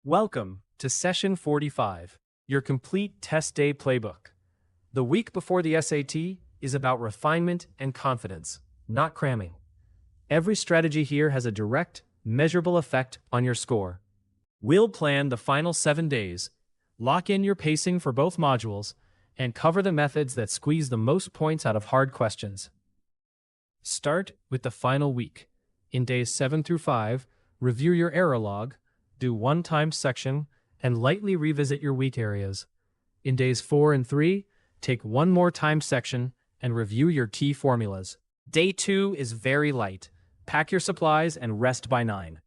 Welcome to Session 45, your complete test day playbook. The week before the SAT is about refinement and confidence, not cramming. Every strategy here has a direct, measurable effect on your score. We'll plan the final 7 days, lock in your pacing for both modules, and cover the methods that squeeze the most points out of hard questions. Start with the final week. In days 7 through 5, review your error log, do one times section, and lightly revisit your weak areas. In days 4 and 3, take one more times section and review your key formulas. Day 2 is very light. Pack your supplies and rest by 9.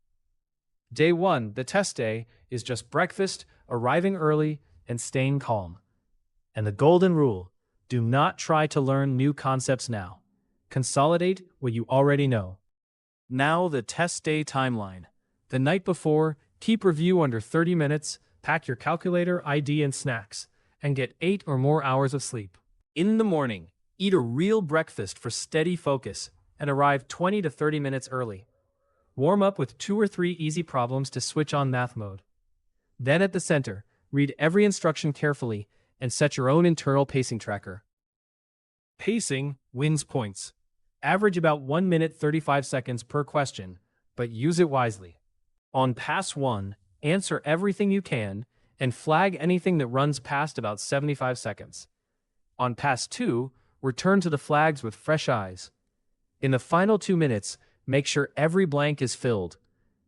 Day 1, the test day, is just breakfast, arriving early, and staying calm. And the golden rule: do not try to learn new concepts now. Consolidate what you already know. Now the test day timeline. The night before, keep review under 30 minutes, pack your calculator, ID, and snacks, and get 8 or more hours of sleep. In the morning, eat a real breakfast for steady focus and arrive 20 to 30 minutes early. Warm up with 2 or 3 easy problems to switch on math mode. Then at the center, read every instruction carefully and set your own internal pacing tracker. Pacing wins points. Average about 1 minute 35 seconds per question, but use it wisely. On Pass 1, answer everything you can and flag anything that runs past about 75 seconds. On Pass 2, return to the flags with fresh eyes. In the final 2 minutes, make sure every blank is filled.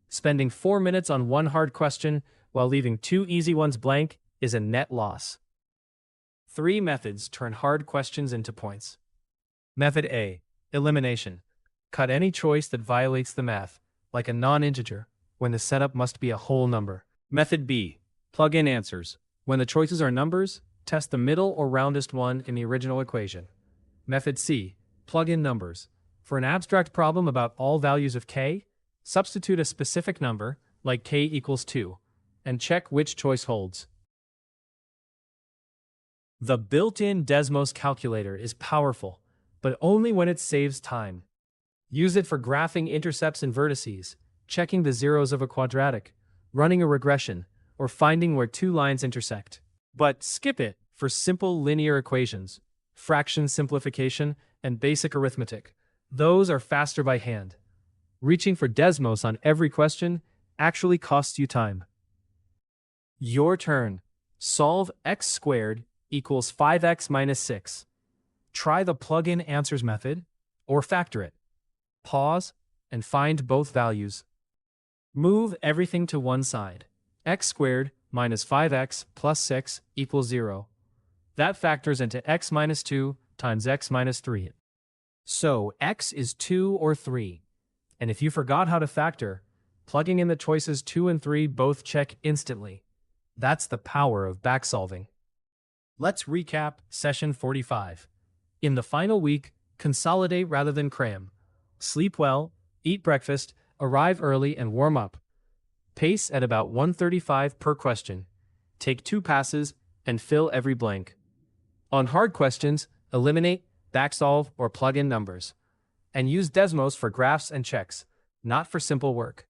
Spending 4 minutes on one hard question while leaving 2 easy ones blank is a net loss. 3 methods turn hard questions into points. Method A: elimination. Cut any choice that violates the math, like a non-integer, when the setup must be a whole number. Method B: plug in answers. When the choices are numbers, test the middle or roundest one in the original equation. Method C: plug in numbers. For an abstract problem about all values of k, substitute a specific number, like k equals 2, and check which choice holds. The built-in Desmos calculator is powerful, but only when it saves time. Use it for graphing intercepts and vertices, checking the zeros of a quadratic, running a regression, or finding where 2 lines intersect. But skip it for simple linear equations, fraction simplification, and basic arithmetic. Those are faster by hand. Reaching for Desmos on every question actually costs you time. Your turn. Solve x squared equals 5x minus 6. Try the plug-in answers method, or factor it. Pause, and find both values. Move everything to one side. X squared minus 5x plus 6 equals 0. That factors into x minus 2 times x minus 3. So x is 2 or 3. And if you forgot how to factor, plugging in the choices 2 and 3 both check instantly. That's the power of backsolving. Let's recap Session 45. In the final week, consolidate rather than cram. Sleep well, eat breakfast, arrive early, and warm up. Pace at about 135 per question. Take 2 passes and fill every blank. On hard questions, eliminate, backsolve, or plug in numbers. And use Desmos for graphs and checks, not for simple work.